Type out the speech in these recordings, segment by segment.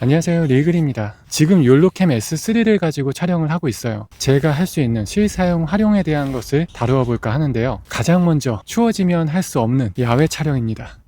안녕하세요, 리글입니다. 지금 욜로캠 S3를 가지고 촬영을 하고 있어요. 제가 할 수 있는 실사용 활용에 대한 것을 다루어 볼까 하는데요. 가장 먼저 추워지면 할 수 없는 야외 촬영입니다.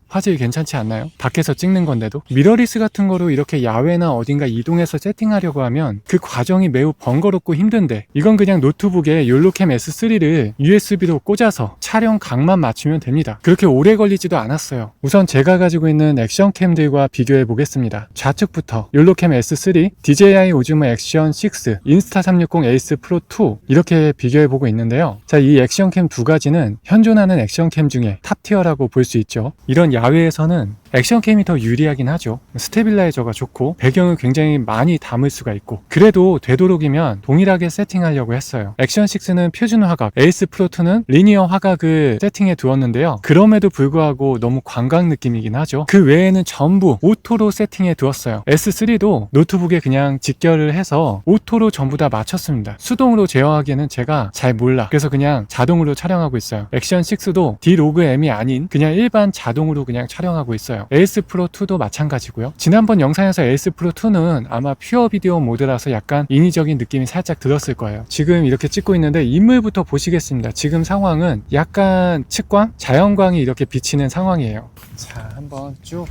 화질 괜찮지 않나요? 밖에서 찍는 건데도 미러리스 같은 거로 이렇게 야외나 어딘가 이동해서 세팅하려고 하면 그 과정이 매우 번거롭고 힘든데, 이건 그냥 노트북에 욜로캠 S3를 USB로 꽂아서 촬영 각만 맞추면 됩니다. 그렇게 오래 걸리지도 않았어요. 우선 제가 가지고 있는 액션캠들과 비교해 보겠습니다. 좌측부터 욜로캠 S3, DJI 오즈모 액션 6, 인스타 360 에이스 프로 2 이렇게 비교해 보고 있는데요. 자, 이 액션캠 두 가지는 현존하는 액션캠 중에 탑티어라고 볼 수 있죠. 이런 야외에서는 액션캠이 더 유리하긴 하죠. 스테빌라이저가 좋고 배경을 굉장히 많이 담을 수가 있고, 그래도 되도록이면 동일하게 세팅하려고 했어요. 액션 6는 표준 화각, 에이스 프로 2는 리니어 화각을 세팅해 두었는데요. 그럼에도 불구하고 너무 광각 느낌이긴 하죠. 그 외에는 전부 오토로 세팅해 두었어요. S3도 노트북에 그냥 직결을 해서 오토로 전부 다 맞췄습니다. 수동으로 제어하기에는 제가 잘 몰라. 그래서 그냥 자동으로 촬영하고 있어요. 액션 6도 D-Log M이 아닌 그냥 일반 자동으로 그냥 촬영하고 있어요. 에이스 프로 2도 마찬가지고요. 지난번 영상에서 에이스 프로 2는 아마 퓨어 비디오 모드라서 약간 인위적인 느낌이 살짝 들었을 거예요. 지금 이렇게 찍고 있는데 인물부터 보시겠습니다. 지금 상황은 약간 측광? 자연광이 이렇게 비치는 상황이에요. 자, 한번 쭉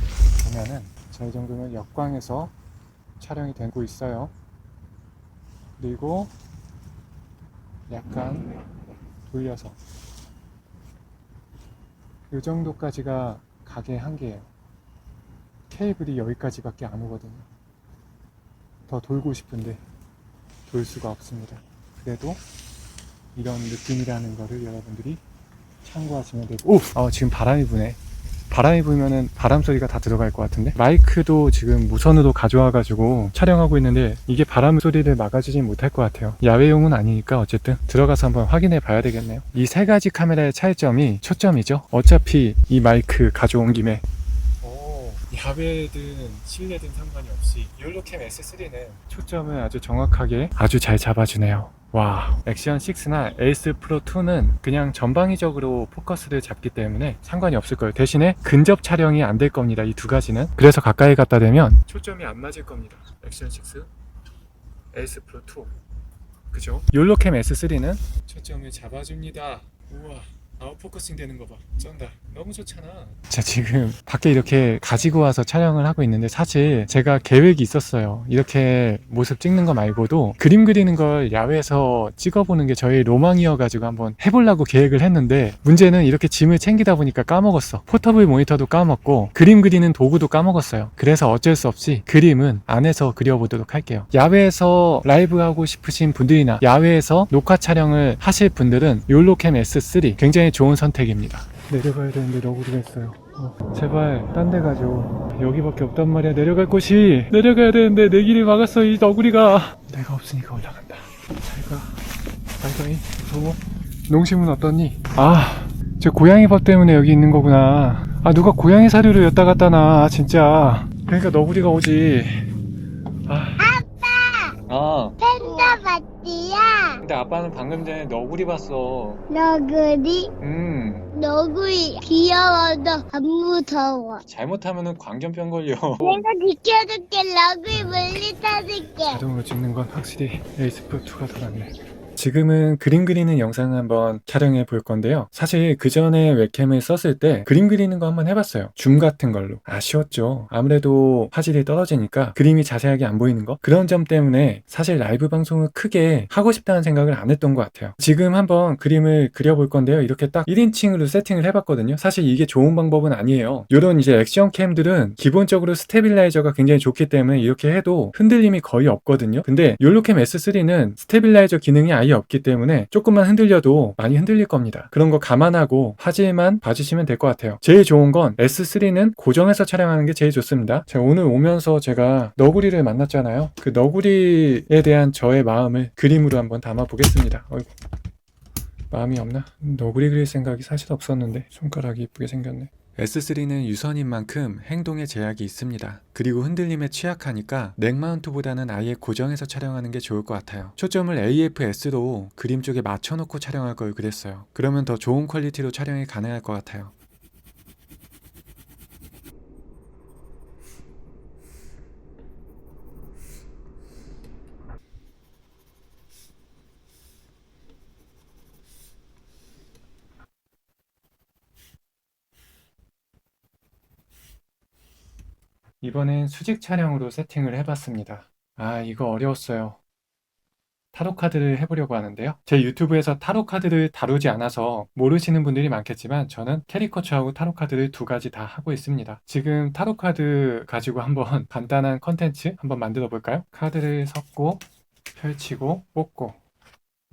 보면은 자, 이 정도면 역광에서 촬영이 되고 있어요. 그리고 약간 돌려서 이 정도까지가 각의 한계예요. 케이블이 여기까지밖에 안 오거든요. 더 돌고 싶은데 돌 수가 없습니다. 그래도 이런 느낌이라는 거를 여러분들이 참고하시면 되고, 지금 바람이 부네. 바람이 불면은 바람 소리가 다 들어갈 것 같은데, 마이크도 지금 무선으로 가져와가지고 촬영하고 있는데 이게 바람 소리를 막아주진 못할 것 같아요. 야외용은 아니니까 어쨌든 들어가서 한번 확인해 봐야 되겠네요. 이 세 가지 카메라의 차이점이 초점이죠. 어차피 이 마이크 가져온 김에 야외든 실내든 상관이 없이 욜로캠 S3는 초점을 아주 정확하게 아주 잘 잡아주네요. 와, 액션 6나 에이스 프로 2는 그냥 전방위적으로 포커스를 잡기 때문에 상관이 없을 거예요. 대신에 근접 촬영이 안 될 겁니다. 이 두 가지는. 그래서 가까이 갖다 대면 초점이 안 맞을 겁니다. 액션 6, 에이스 프로 2, 그죠? 욜로캠 S3는 초점을 잡아줍니다. 우와, 아웃포커싱 되는 거 봐. 쩐다. 너무 좋잖아. 자, 지금 밖에 이렇게 가지고 와서 촬영을 하고 있는데, 사실 제가 계획이 있었어요. 이렇게 모습 찍는 거 말고도 그림 그리는 걸 야외에서 찍어보는 게 저의 로망이어가지고 한번 해보려고 계획을 했는데, 문제는 이렇게 짐을 챙기다 보니까 까먹었어. 포터블 모니터도 까먹고 그림 그리는 도구도 까먹었어요. 그래서 어쩔 수 없이 그림은 안에서 그려보도록 할게요. 야외에서 라이브 하고 싶으신 분들이나 야외에서 녹화 촬영을 하실 분들은 욜로캠 S3 굉장히 좋은 선택입니다. 내려가야 되는데 너구리가 있어요. 제발 딴 데 가죠. 여기밖에 없단 말이야. 내려갈 곳이. 내려가야 되는데 내 길을 막았어, 이 너구리가. 내가 없으니까 올라간다. 잘가. 발성이 무서워. 농심은 어떠니? 저 고양이 밥 때문에 여기 있는 거구나. 누가 고양이 사료를 엿다 갖다 놔, 진짜. 그러니까 너구리가 오지. 팬더 봤지야? 근데 아빠는 방금 전에 너구리 봤어. 너구리? 너구리 귀여워도 안 무서워. 잘못하면은 광견병 걸려. 내가 지켜줄게. 너구리 물리쳐줄게. 자동으로 찍는 건 확실히 에이스 프로 2가 더 낫네. 지금은 그림 그리는 영상을 한번 촬영해 볼 건데요. 사실 그 전에 웹캠을 썼을 때 그림 그리는 거 한번 해봤어요. 줌 같은 걸로. 아쉬웠죠. 아무래도 화질이 떨어지니까 그림이 자세하게 안 보이는 거. 그런 점 때문에 사실 라이브 방송을 크게 하고 싶다는 생각을 안 했던 것 같아요. 지금 한번 그림을 그려볼 건데요. 이렇게 딱 1인칭으로 세팅을 해봤거든요. 사실 이게 좋은 방법은 아니에요. 이런 이제 액션캠들은 기본적으로 스테빌라이저가 굉장히 좋기 때문에 이렇게 해도 흔들림이 거의 없거든요. 근데 욜로캠 S3는 스테빌라이저 기능이 아예 없기 때문에 조금만 흔들려도 많이 흔들릴 겁니다. 그런 거 감안하고 화질만 봐주시면 될 것 같아요. 제일 좋은 건 S3는 고정해서 촬영하는 게 제일 좋습니다. 제가 오늘 오면서 제가 너구리를 만났잖아요. 그 너구리에 대한 저의 마음을 그림으로 한번 담아 보겠습니다. 어이구, 마음이 없나? 너구리 그릴 생각이 사실 없었는데 손가락이 이쁘게 생겼네. S3는 유선인 만큼 행동에 제약이 있습니다. 그리고 흔들림에 취약하니까 넥마운트보다는 아예 고정해서 촬영하는 게 좋을 것 같아요. 초점을 AF-S로 그림 쪽에 맞춰놓고 촬영할 걸 그랬어요. 그러면 더 좋은 퀄리티로 촬영이 가능할 것 같아요. 이번엔 수직 촬영으로 세팅을 해봤습니다. 아, 이거 어려웠어요. 타로 카드를 해보려고 하는데요. 제 유튜브에서 타로 카드를 다루지 않아서 모르시는 분들이 많겠지만 저는 캐리커처하고 타로 카드를 두 가지 다 하고 있습니다. 지금 타로 카드 가지고 한번 간단한 컨텐츠 한번 만들어 볼까요? 카드를 섞고 펼치고 뽑고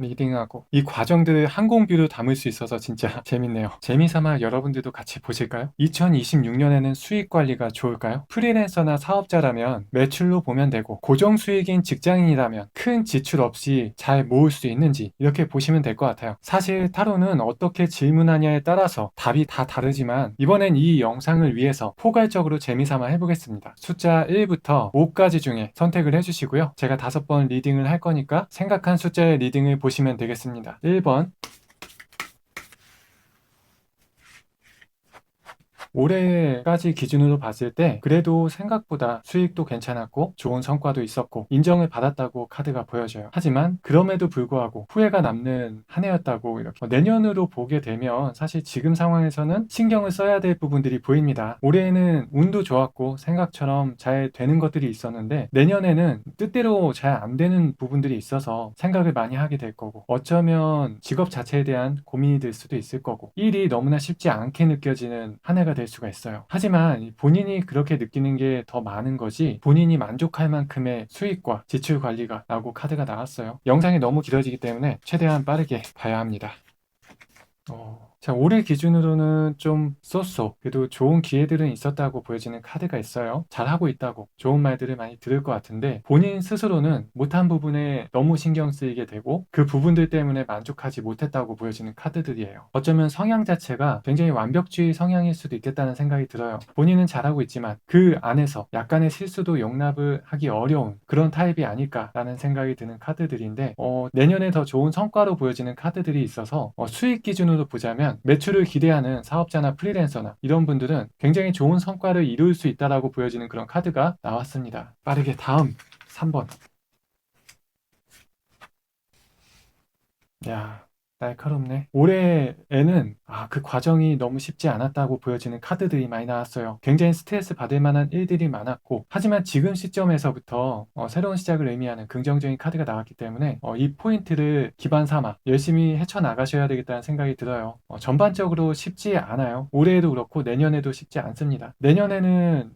리딩하고 이 과정들을 항공뷰로 담을 수 있어서 진짜 재밌네요. 재미삼아 여러분들도 같이 보실까요? 2026년에는 수익 관리가 좋을까요? 프리랜서나 사업자라면 매출로 보면 되고 고정 수익인 직장인이라면 큰 지출 없이 잘 모을 수 있는지 이렇게 보시면 될 것 같아요. 사실 타로는 어떻게 질문하냐에 따라서 답이 다 다르지만 이번엔 이 영상을 위해서 포괄적으로 재미삼아 해보겠습니다. 숫자 1부터 5까지 중에 선택을 해주시고요. 제가 5번 리딩을 할 거니까 생각한 숫자의 리딩을 보시면 되겠습니다. 1번 올해까지 기준으로 봤을 때 그래도 생각보다 수익도 괜찮았고 좋은 성과도 있었고 인정을 받았다고 카드가 보여져요. 하지만 그럼에도 불구하고 후회가 남는 한 해였다고 이렇게 내년으로 보게 되면 사실 지금 상황에서는 신경을 써야 될 부분들이 보입니다. 올해에는 운도 좋았고 생각처럼 잘 되는 것들이 있었는데 내년에는 뜻대로 잘 안 되는 부분들이 있어서 생각을 많이 하게 될 거고 어쩌면 직업 자체에 대한 고민이 들 수도 있을 거고 일이 너무나 쉽지 않게 느껴지는 한 해가 될 수가 있어요. 하지만 본인이 그렇게 느끼는 게 더 많은 거지 본인이 만족할 만큼의 수익과 지출 관리가 라고 카드가 나왔어요. 영상이 너무 길어지기 때문에 최대한 빠르게 봐야 합니다. 자, 올해 기준으로는 좀 쏘쏘 그래도 좋은 기회들은 있었다고 보여지는 카드가 있어요. 잘하고 있다고 좋은 말들을 많이 들을 것 같은데 본인 스스로는 못한 부분에 너무 신경 쓰이게 되고 그 부분들 때문에 만족하지 못했다고 보여지는 카드들이에요. 어쩌면 성향 자체가 굉장히 완벽주의 성향일 수도 있겠다는 생각이 들어요. 본인은 잘하고 있지만 그 안에서 약간의 실수도 용납을 하기 어려운 그런 타입이 아닐까라는 생각이 드는 카드들인데 내년에 더 좋은 성과로 보여지는 카드들이 있어서 수익 기준으로 보자면 매출을 기대하는 사업자나 프리랜서나 이런 분들은 굉장히 좋은 성과를 이룰 수 있다라고 보여지는 그런 카드가 나왔습니다. 빠르게 다음 3번. 야, 날카롭네. 올해에는 그 과정이 너무 쉽지 않았다고 보여지는 카드들이 많이 나왔어요. 굉장히 스트레스 받을 만한 일들이 많았고 하지만 지금 시점에서부터 새로운 시작을 의미하는 긍정적인 카드가 나왔기 때문에 이 포인트를 기반 삼아 열심히 헤쳐나가셔야 되겠다는 생각이 들어요. 전반적으로 쉽지 않아요. 올해에도 그렇고 내년에도 쉽지 않습니다. 내년에는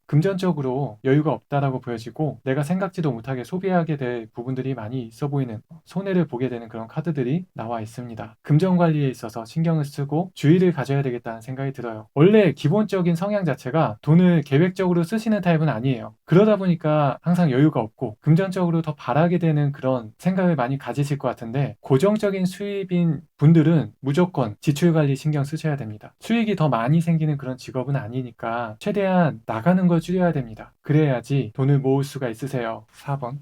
금전적으로 여유가 없다라고 보여지고 내가 생각지도 못하게 소비하게 될 부분들이 많이 있어 보이는 손해를 보게 되는 그런 카드들이 나와 있습니다. 금전 관리에 있어서 신경을 쓰고 주의를 가져야 되겠다는 생각이 들어요. 원래 기본적인 성향 자체가 돈을 계획적으로 쓰시는 타입은 아니에요. 그러다 보니까 항상 여유가 없고 금전적으로 더 바라게 되는 그런 생각을 많이 가지실 것 같은데 고정적인 수입인 분들은 무조건 지출 관리 신경 쓰셔야 됩니다. 수익이 더 많이 생기는 그런 직업은 아니니까 최대한 나가는 걸 줄여야 됩니다. 그래야지 돈을 모을 수가 있으세요. 4번.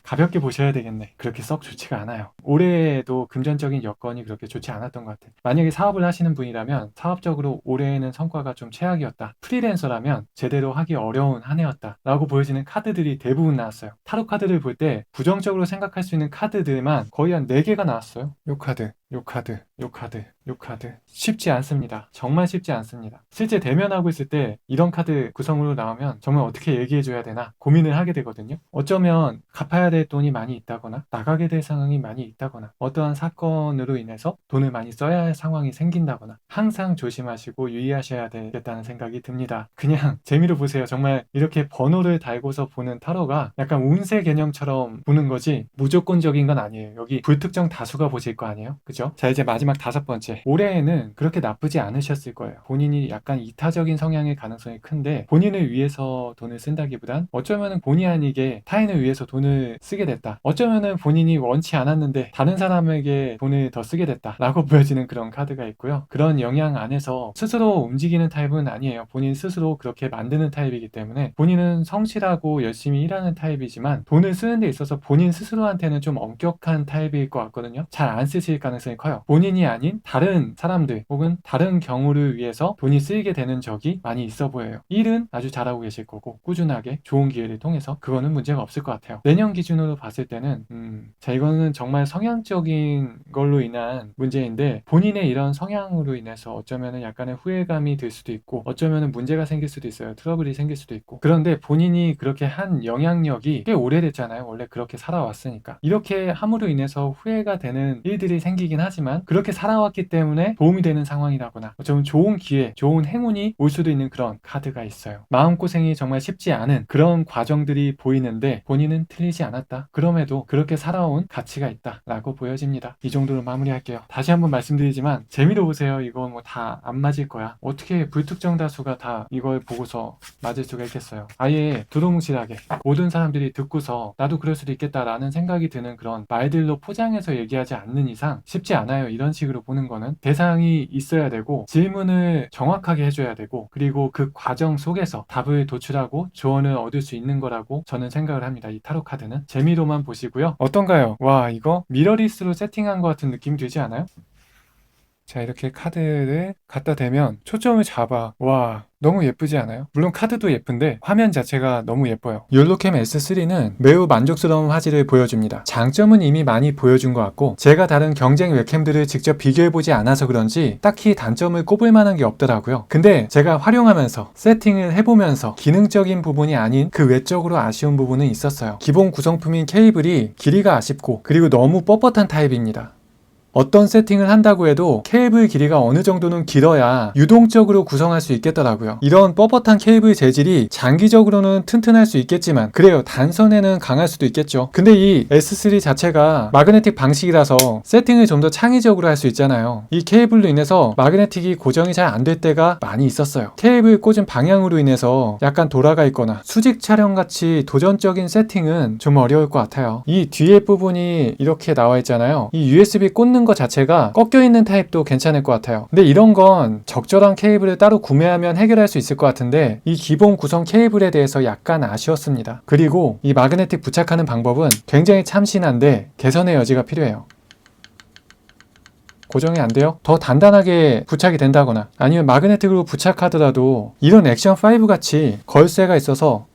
가볍게 보셔야 되겠네. 그렇게 썩 좋지가 않아요. 올해에도 금전적인 여건이 그렇게 좋지 않았던 것 같아요. 만약에 사업을 하시는 분이라면 사업적으로 올해에는 성과가 좀 최악이었다. 프리랜서라면 제대로 하기 어려운 한 해였다 라고 보여지는 카드들이 대부분 나왔어요. 타로 카드를 볼 때 부정적으로 생각할 수 있는 카드들만 거의 한 4개가 나왔어요. 요 카드, 요 카드, 요 카드, 요 카드. 쉽지 않습니다. 정말 쉽지 않습니다. 실제 대면하고 있을 때 이런 카드 구성으로 나오면 정말 어떻게 얘기해줘야 되나 고민을 하게 되거든요. 어쩌면 갚아야 될 돈이 많이 있다거나 나가게 될 상황이 많이 있다거나 어떠한 사건으로 인해서 돈을 많이 써야 할 상황이 생긴다거나 항상 조심하시고 유의하셔야 되겠다는 생각이 듭니다. 그냥 재미로 보세요. 정말 이렇게 번호를 달고서 보는 타로가 약간 운세 개념처럼 보는 거지 무조건적인 건 아니에요. 여기 불특정 다수가 보실 거 아니에요? 그죠? 자, 이제 마지막 5번째. 올해에는 그렇게 나쁘지 않으셨을 거예요. 본인이 약간 이타적인 성향의 가능성이 큰데 본인을 위해서 돈을 쓴다기보단 어쩌면 본의 아니게 타인을 위해서 돈을 쓰게 됐다. 어쩌면은 본인이 원치 않았는데 다른 사람에게 돈을 더 쓰게 됐다 라고 보여지는 그런 카드가 있고요. 그런 영향 안에서 스스로 움직이는 타입은 아니에요. 본인 스스로 그렇게 만드는 타입이기 때문에 본인은 성실하고 열심히 일하는 타입이지만 돈을 쓰는 데 있어서 본인 스스로한테는 좀 엄격한 타입일 것 같거든요. 잘 안 쓰실 가능성이 커요. 본인이 본인이 아닌 다른 사람들 혹은 다른 경우를 위해서 돈이 쓰이게 되는 적이 많이 있어 보여요. 일은 아주 잘하고 계실 거고 꾸준하게 좋은 기회를 통해서 그거는 문제가 없을 것 같아요. 내년 기준으로 봤을 때는 자, 이거는 정말 성향적인 걸로 인한 문제인데, 본인의 이런 성향으로 인해서 어쩌면은 약간의 후회감이 들 수도 있고 어쩌면은 문제가 생길 수도 있어요. 트러블이 생길 수도 있고. 그런데 본인이 그렇게 한 영향력이 꽤 오래됐잖아요. 원래 그렇게 살아왔으니까. 이렇게 함으로 인해서 후회가 되는 일들이 생기긴 하지만 그렇게 살아왔기 때문에 도움이 되는 상황이라거나 어쩌면 좋은 기회, 좋은 행운이 올 수도 있는 그런 카드가 있어요. 마음고생이 정말 쉽지 않은 그런 과정들이 보이는데 본인은 틀리지 않았다. 그럼에도 그렇게 살아온 가치가 있다 라고 보여집니다. 이 정도로 마무리할게요. 다시 한번 말씀드리지만 재미로 보세요. 이거 뭐 다 안 맞을 거야. 어떻게 불특정 다수가 다 이걸 보고서 맞을 수가 있겠어요. 아예 두루뭉실하게 모든 사람들이 듣고서 나도 그럴 수도 있겠다라는 생각이 드는 그런 말들로 포장해서 얘기하지 않는 이상 쉽지 않아요. 이런 식으로 보는 거는 대상이 있어야 되고 질문을 정확하게 해줘야 되고 그리고 그 과정 속에서 답을 도출하고 조언을 얻을 수 있는 거라고 저는 생각을 합니다. 이 타로 카드는 재미로만 보시고요. 어떤가요? 와, 이거 미러리스로 세팅한 것 같은 느낌이 들지 않아요? 자, 이렇게 카드를 갖다 대면 초점을 잡아. 와, 너무 예쁘지 않아요? 물론 카드도 예쁜데 화면 자체가 너무 예뻐요. 욜로캠 S3는 매우 만족스러운 화질을 보여줍니다. 장점은 이미 많이 보여준 것 같고 제가 다른 경쟁 웹캠들을 직접 비교해보지 않아서 그런지 딱히 단점을 꼽을 만한 게 없더라고요. 근데 제가 활용하면서 세팅을 해보면서 기능적인 부분이 아닌 그 외적으로 아쉬운 부분은 있었어요. 기본 구성품인 케이블이 길이가 아쉽고 그리고 너무 뻣뻣한 타입입니다. 어떤 세팅을 한다고 해도 케이블 길이가 어느 정도는 길어야 유동적으로 구성할 수 있겠더라고요. 이런 뻣뻣한 케이블 재질이 장기적으로는 튼튼할 수 있겠지만 그래요, 단선에는 강할 수도 있겠죠. 근데 이 S3 자체가 마그네틱 방식이라서 세팅을 좀 더 창의적으로 할 수 있잖아요. 이 케이블로 인해서 마그네틱이 고정이 잘 안 될 때가 많이 있었어요. 케이블 꽂은 방향으로 인해서 약간 돌아가 있거나 수직 촬영같이 도전적인 세팅은 좀 어려울 것 같아요. 이 뒤에 부분이 이렇게 나와 있잖아요. 이 USB 꽂는 것 자체가 꺾여 있는 타입도 괜찮을 것 같아요. 근데 이런 건 적절한 케이블을 따로 구매하면 해결할 수 있을 것 같은데 이 기본 구성 케이블에 대해서 약간 아쉬웠습니다. 그리고 이 마그네틱 부착하는 방법은 굉장히 참신한데 개선의 여지가 필요해요. 고정이 안 돼요? 더 단단하게 부착이 된다거나 아니면 마그네틱으로 부착하더라도 이런 액션5 같이 걸쇠가 있어서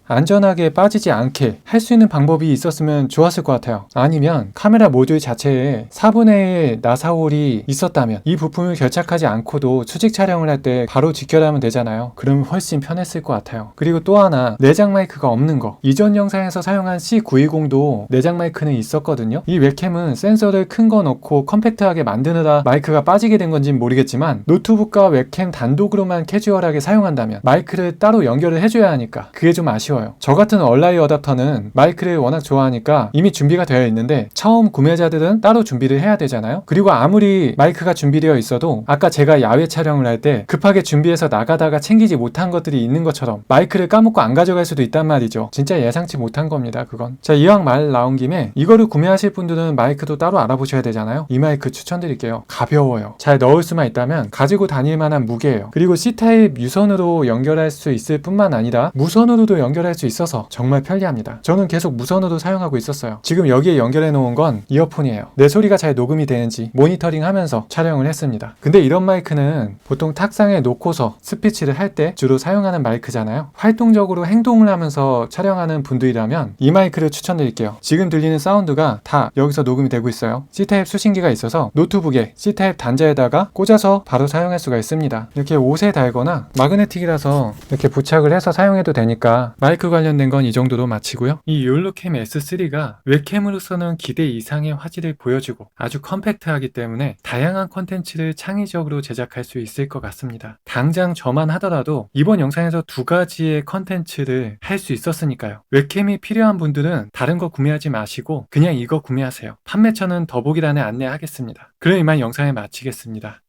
안전하게 빠지지 않게 할 수 있는 방법이 있었으면 좋았을 것 같아요. 아니면 카메라 모듈 자체에 4분의 1 나사홀이 있었다면 이 부품을 결착하지 않고도 수직 촬영을 할 때 바로 직결하면 되잖아요. 그러면 훨씬 편했을 것 같아요. 그리고 또 하나, 내장 마이크가 없는 거. 이전 영상에서 사용한 C920도 내장 마이크는 있었거든요. 이 웹캠은 센서를 큰 거 넣고 컴팩트하게 만드느라 마이크가 빠지게 된 건지는 모르겠지만 노트북과 웹캠 단독으로만 캐주얼하게 사용한다면 마이크를 따로 연결을 해줘야 하니까 그게 좀 아쉬워요. 저 같은 얼라이 어댑터는 마이크를 워낙 좋아하니까 이미 준비가 되어 있는데 처음 구매자들은 따로 준비를 해야 되잖아요. 그리고 아무리 마이크가 준비되어 있어도 아까 제가 야외 촬영을 할 때 급하게 준비해서 나가다가 챙기지 못한 것들이 있는 것처럼 마이크를 까먹고 안 가져갈 수도 있단 말이죠. 진짜 예상치 못한 겁니다, 그건. 자, 이왕 말 나온 김에 이거를 구매하실 분들은 마이크도 따로 알아보셔야 되잖아요. 이 마이크 추천드릴게요. 가벼워요. 잘 넣을 수만 있다면 가지고 다닐 만한 무게예요. 그리고 C타입 유선으로 연결할 수 있을 뿐만 아니라 무선으로도 연결할 수 있어서 정말 편리합니다. 저는 계속 무선으로 사용하고 있었어요. 지금 여기에 연결해 놓은 건 이어폰이에요. 내 소리가 잘 녹음이 되는지 모니터링 하면서 촬영을 했습니다. 근데 이런 마이크는 보통 탁상에 놓고서 스피치를 할 때 주로 사용하는 마이크잖아요. 활동적으로 행동을 하면서 촬영하는 분들이라면 이 마이크를 추천드릴게요. 지금 들리는 사운드가 다 여기서 녹음이 되고 있어요. C타입 수신기가 있어서 노트북에 C타입 단자에다가 꽂아서 바로 사용할 수가 있습니다. 이렇게 옷에 달거나 마그네틱이라서 이렇게 부착을 해서 사용해도 되니까 마이크 관련된 건 이 정도로 마치고요. 이 욜로캠 S3가 웹캠으로서는 기대 이상의 화질을 보여주고 아주 컴팩트하기 때문에 다양한 콘텐츠를 창의적으로 제작할 수 있을 것 같습니다. 당장 저만 하더라도 이번 영상에서 2가지의 콘텐츠를 할 수 있었으니까요. 웹캠이 필요한 분들은 다른 거 구매하지 마시고 그냥 이거 구매하세요. 판매처는 더보기란에 안내하겠습니다. 그럼 이만 영상을 마치겠습니다.